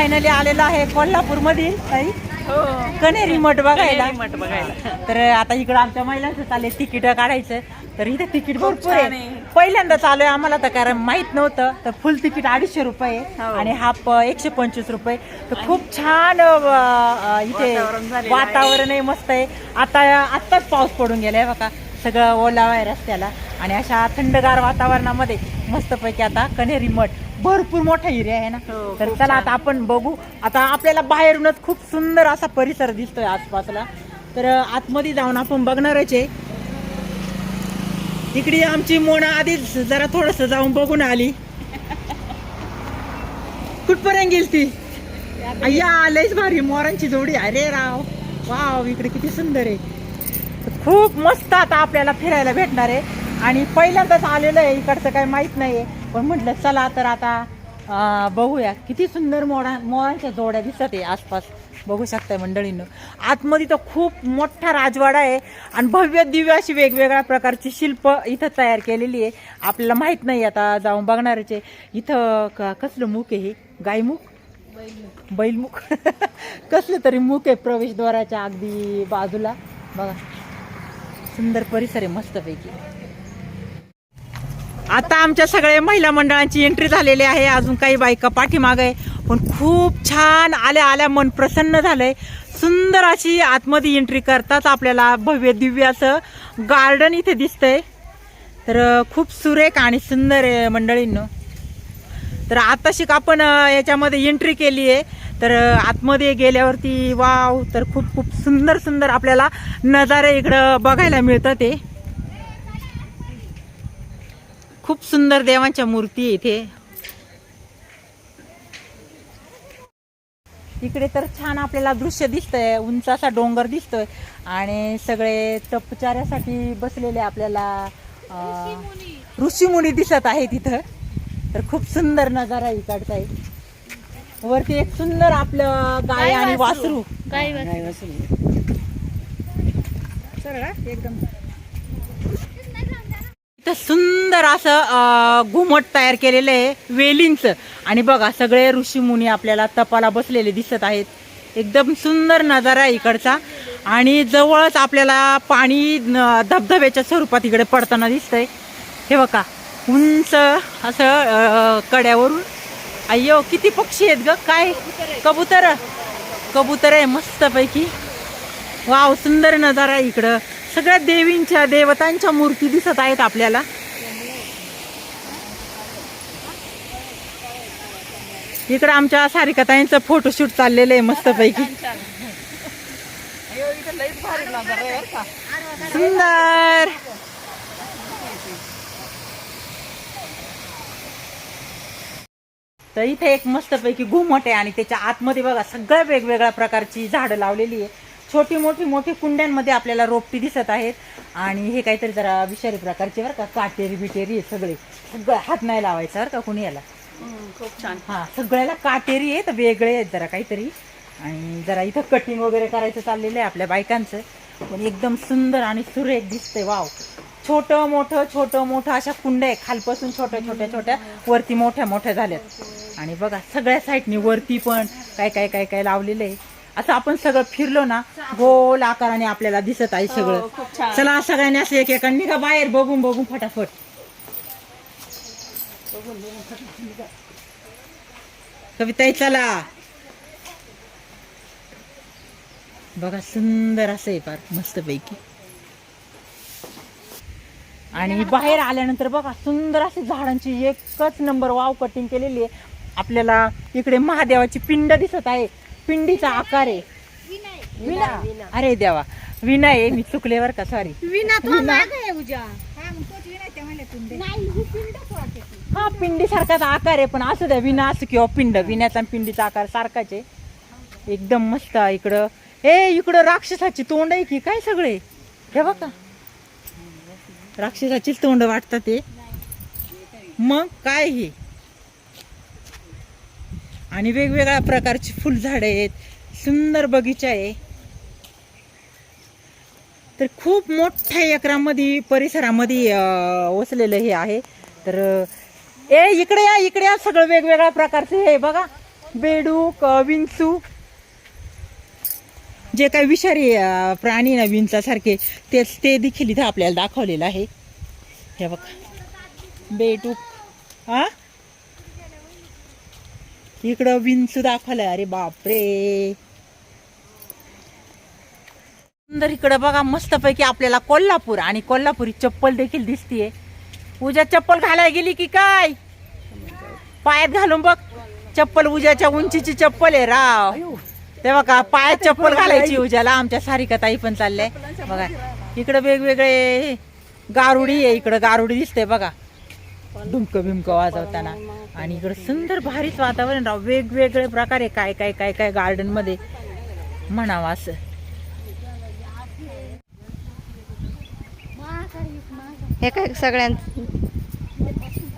Finally आलेलो आहे कोल्हापूर मधील ताई कनेरी मठ बघायला. तर आता इकडं आमच्या महिलांचं चालले तिकीट काढायचं. तर इथे तिकीट भरपूर आहे. पहिल्यांदा चालू आहे आम्हाला, तर कारण माहित नव्हतं. तर फुल तिकीट 250 रुपये आणि हाफ 125 रुपये. तर खूप छान इथे वातावरण आहे, मस्त आहे. आत्ताच पाऊस पडून गेलाय बघा, सगळं ओलावा आहे रस्त्याला. आणि अशा थंडगार वातावरणामध्ये मस्तपैकी आता कन्हेरी मठ, भरपूर मोठा एरिया आहे ना. तर चला आता आपण बघू. आता आपल्याला बाहेरूनच खूप सुंदर असा परिसर दिसतोय आसपासला. तर आतमध्ये जाऊन आपण बघणारच आहे. इकडे आमची मोना आधीच जरा थोडस जाऊन बघून आली. कुठपर्यंत गेली ती? अय्या, लयच भारी मोरांची जोडी. अरे राव, वाव, इकडे किती सुंदर आहे. खूप मस्त आता आपल्याला फिरायला भेटणार आहे. आणि पहिल्यांदाच आलेलं आहे, इकडचं काही माहित नाहीये. पण म्हटलं चला तर आता बघूया. किती सुंदर मोरांच्या जोड्या दिसत आहे आसपास, बघू शकताय मंडळींनो. आतमध्ये तर खूप मोठा राजवाडा आहे आणि भव्य दिव्य अशी वेगवेगळ्या प्रकारची शिल्प इथं तयार केलेली आहे. आपल्याला माहित नाही, आता जाऊन बघणारच आहे. इथं कसलं मुख आहे हे? गायमुख, बैलमुख कसलं तरी मुख आहे प्रवेशद्वाराच्या अगदी बाजूला. बघा, सुंदर परिसर आहे मस्तपैकी. आता आमच्या सगळ्या महिला मंडळांची एंट्री झालेली आहे. अजून काही बायका पाठीमागे आहे, पण खूप छान आल्या मन प्रसन्न झालंय. सुंदर अशी आतमध्ये एंट्री करताच आपल्याला भव्य दिव्य असं गार्डन इथे दिसतंय. तर खूप सुरेख आणि सुंदर आहे मंडळींनो. तर आताशी आपण याच्यामध्ये एंट्री केली आहे. तर आतमध्ये गेल्यावरती वाव, तर खूप खूप सुंदर सुंदर आपल्याला नजारे इकडं बघायला मिळतात. ते खूप सुंदर देवांच्या मूर्ती आहे इथे. इकडे तर छान आपल्याला दृश्य दिसतंय. उंच असा डोंगर दिसतोय आणि सगळे तपचाऱ्यासाठी बसलेले आपल्याला ऋषीमुनी दिसत आहे तिथं. तर खूप सुंदर नजारा इकडचा आहे. वरती एक सुंदर आपलं गाय आणि वासरू, एकदम इथं सुंदर असं घुमट तयार केलेलं आहे वेलींचं. आणि बघा, सगळे ऋषीमुनी आपल्याला तपाला बसलेले दिसत आहेत. एकदम सुंदर नजारा आहे इकडचा. आणि जवळच आपल्याला पाणी धबधब्याच्या स्वरूपात इकडे पडताना दिसतंय. हे बघा, उंच असं कड्यावरून. अय्यो, किती पक्षी आहेत ग! काय कबूतर आहे मस्तपैकी. वाव, सुंदर नजारा आहे इकडं. सगळ्या देवींच्या देवतांच्या मूर्ती दिसत आहेत आपल्याला. इकडं आमच्या सारिकाताईंचं फोटोशूट चाललेलं आहे मस्तपैकी. सुंदर. तर इथे एक मस्तपैकी घुमट आहे आणि त्याच्या आतमध्ये बघा सगळ्या वेगवेगळ्या प्रकारची झाडं लावलेली आहे. छोटी मोठी कुंड्यांमध्ये आपल्याला रोपटी दिसत आहेत. आणि हे काहीतरी जरा विषारी प्रकारचे बरं का, काटेरी बिटेरी सगळे. सगळं हात नाही लावायचं बरं का कुणी याला. खूप छान. हा, सगळ्याला काटेरी आहेत, वेगळे आहेत जरा काहीतरी. आणि जरा इथं कटिंग वगैरे करायचं चाललेलं आहे आपल्या बायकांचं. पण एकदम सुंदर आणि सुरेख दिसतंय. वाव, छोटं मोठं अशा कुंड्या आहे. खालपासून छोट्या वरती मोठ्या झाल्यात. आणि बघा सगळ्या साईडनी वरती पण काय लावलेलं आहे. असं आपण सगळं फिरलो ना, गोल आकाराने आपल्याला दिसत आहे सगळं. चला सगळ्यांनी असं एकेकांनी का बाहेर बघून फटाफट. कविताई चला. बघा, सुंदर असं आहे फार मस्तपैकी. आणि बाहेर आल्यानंतर बघा सुंदर अशी झाडांची एकच नंबर वाव कटिंग केलेली आहे. आपल्याला इकडे महादेवाची पिंड दिसत आहे. पिंडीचा आकार आहे. विना, अरे देवा, विना आहे. मी चुकले बर का, सॉरी. हा, पिंडी सारखाच आकार आहे. पण असू द्या, विना असं किंवा पिंड, विण्याचा पिंडीचा आकार सारखाच आहे. एकदम मस्त. इकडं इकडं राक्षसाची तोंड आहे की काय सगळे. हे बघा, राक्षसाचीच तोंड वाटतात ते. मग काय हे. आणि वेगवेगळ्या प्रकारची फुलझाडे आहेत. सुंदर बगीचा आहे. तर खूप मोठ्या एकरामध्ये परिसरामध्ये वसलेलं हे आहे. तर इकडे या सगळं वेगवेगळ्या प्रकारचे हे बघा. बेडूक, विंचू, जे काही विषारी प्राणी ना विंचासारखे ते देखील इथं आपल्याला दाखवलेलं आहे. हे बघा बेडूक, हा इकडं विंचू दाखवलाय. अरे बापरे, सुंदर. इकडं बघा मस्तपैकी आपल्याला कोल्हापूर आणि कोल्हापुरी चप्पल देखील दिसतीये. पूजा चप्पल घालायला गेली की काय? पायात घालून बघ चप्पल, उजाच्या उंचीची चप्पल आहे राव. ते बघा पायात चप्पल घालायची उजाला. आमच्या सारिका ताई पण चाललंय बघा. इकडं वेगवेगळे गारुडी आहे, इकडं गारुडी दिसते बघा ढुमक बिमक वाजवताना. आणि इकडं सुंदर भारीच वातावरण राव. वेगवेगळे प्रकारे काय काय काय काय गार्डन मध्ये म्हणावं असं. हे काय सगळ्यांचं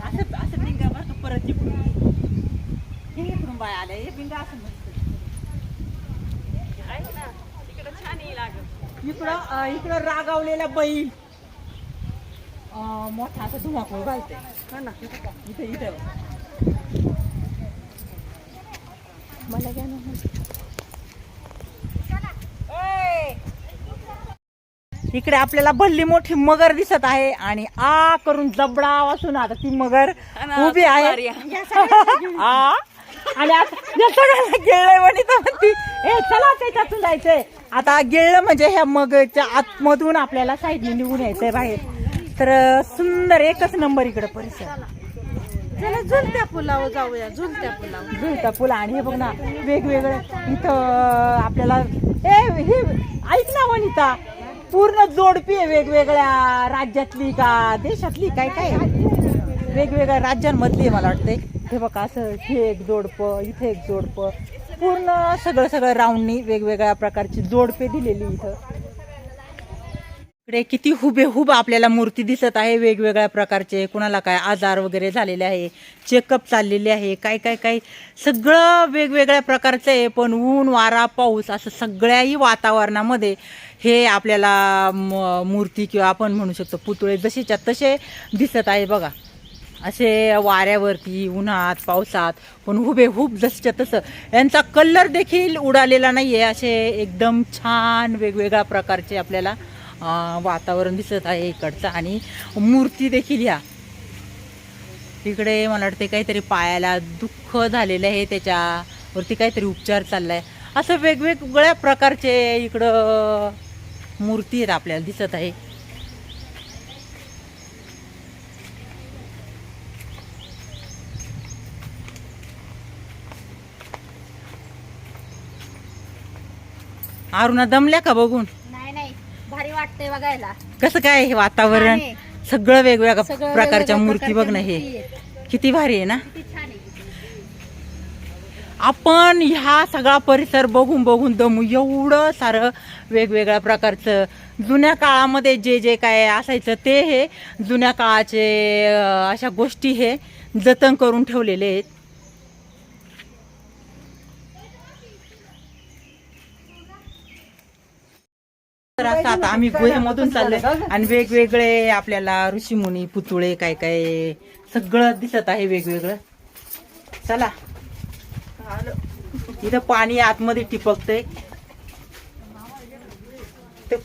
असं असं पिंगा बरं का परत इकडून बाय आल्या हे पिंगा असं मस्त. इकडं रागावलेला बैल मोठा असं धुमाकूळ घालते ना इथे इथे. मला घ्या ना. इकडे आपल्याला भल्ली मोठी मगर दिसत आहे आणि आ करून जबडा वासून आता ती मगर उभी आहे. आणि आता गिळलंय म्हणती ए चला त्याच्यातून जायचंय. आता गिळलं म्हणजे ह्या मगरच्या आतमधून आपल्याला साईडने निघून यायचंय बाहेर. तर सुंदर एकच नंबर इकडे परिसर. चला झुलत्या पुलावर जाऊया. झुलत्या पूल. आणि हे बघ ना वेगवेगळे इथं आपल्याला हे ऐक ना वनिता, पूर्ण जोडपी आहे वेगवेगळ्या राज्यातली का देशातली काय काय वेगवेगळ्या राज्यांमधली मला वाटते. हे बघा असं हे एक जोडपं, इथे एक जोडपं, पूर्ण सगळं राऊंडनी वेगवेगळ्या प्रकारची जोडपे दिलेली इथं. इकडे किती हुबेहूब आपल्याला मूर्ती दिसत आहे वेगवेगळ्या प्रकारचे. कुणाला काय आजार वगैरे झालेले आहे, चेकअप चाललेले आहे, काय काय काय सगळं वेगवेगळ्या प्रकारचं आहे. पण ऊन वारा पाऊस असं सगळ्याही वातावरणामध्ये हे आपल्याला मूर्ती किंवा आपण म्हणू शकतो पुतळे जसेच्या तसे दिसत आहे बघा. असे वाऱ्यावरती उन्हात पावसात पण हुबेहूब जसच्या तसं. यांचा कलर देखील उडालेला नाहीये. असे एकदम छान वेगवेगळ्या प्रकारचे आपल्याला वातावरण दिसत आहे इकडचं. आणि मूर्ती देखील ह्या इकडे मला वाटते काहीतरी पायाला दुःख झालेलं आहे, त्याच्यावरती काहीतरी उपचार चाललाय. असं वेगवेगळ्या प्रकारचे इकडं मूर्ती आहेत आपल्याला दिसत आहे. अरुणा दमल्या का बघून? नाही भारी वाटतंय बघायला. कसं काय हे वातावरण सगळं वेगवेगळ्या प्रकारच्या मूर्ती बघ ना. हे किती भारी आहे ना. आपण ह्या सगळा परिसर बघून दमू. एवढं सारं वेगवेगळ्या प्रकारचं जुन्या काळामध्ये जे जे काय असायचं ते हे जुन्या काळाचे अशा गोष्टी हे जतन करून ठेवलेले आहेत. तर असं आता आम्ही गुहेमधून चाललोय आणि वेगवेगळे आपल्याला ऋषीमुनी पुतळे काय काय सगळं दिसत आहे वेगवेगळं. चला इथं पाणी आतमध्ये टिपकतंय. ते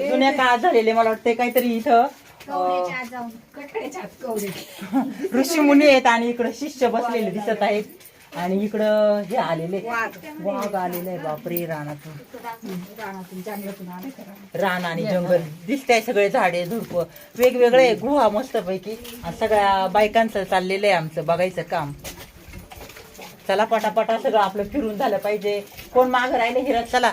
जुन्या काळात झालेले मला वाटतं काहीतरी इथं ऋषीमुनी आहेत आणि इकडं शिष्य बसलेले दिसत आहेत. आणि इकडं हे आलेले वाघ आलेले आहे. बापरे, रान आणि जंगल दिसतंय. सगळे झाडे झुडप वेगवेगळे गुहा मस्त पैकी. सगळ्या बायकांचं चाललेलं आहे आमचं बघायचं काम. चला पटापटा सगळं आपलं फिरून झालं पाहिजे. कोण मागं राहिले हिरत? चला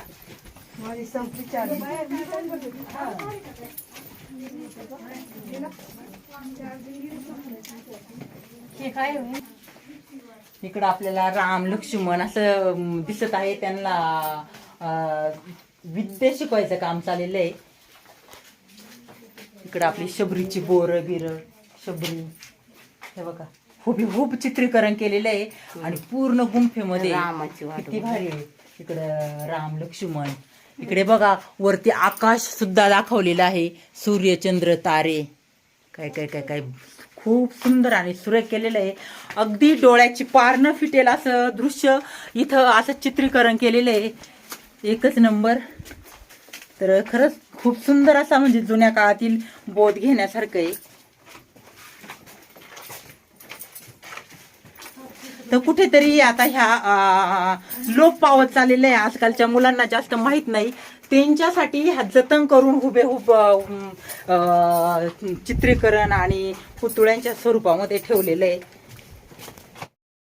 इकडं आपल्याला राम लक्ष्मण असं दिसत आहे. त्यांना विद्या शिकवायचं काम चाललेलं आहे. इकडं आपली शबरीची बोर बिर शबरी हे बघा हुबेहूब चित्रीकरण केलेलं आहे. आणि पूर्ण गुंफेमध्ये किती भारी आहे. इकडं राम लक्ष्मण. इकडे बघा वरती आकाश सुद्धा दाखवलेलं आहे. सूर्य चंद्र तारे काय काय काय काय खूप सुंदर आणि सुरेख केलेलं आहे. अगदी डोळ्याची पार न फिटेल असं दृश्य इथं असं चित्रीकरण केलेलं आहे. एकच नंबर. तर खरंच खूप सुंदर असा म्हणजे जुन्या काळातील बोध घेण्यासारखं आहे. तर कुठेतरी आता ह्या लोप पावत चाललेलं आहे. आजकालच्या मुलांना जास्त माहित नाही. त्यांच्यासाठी ह्या जतन करून हुबेहूब चित्रीकरण आणि पुतळ्यांच्या स्वरूपामध्ये ठेवलेलं आहे.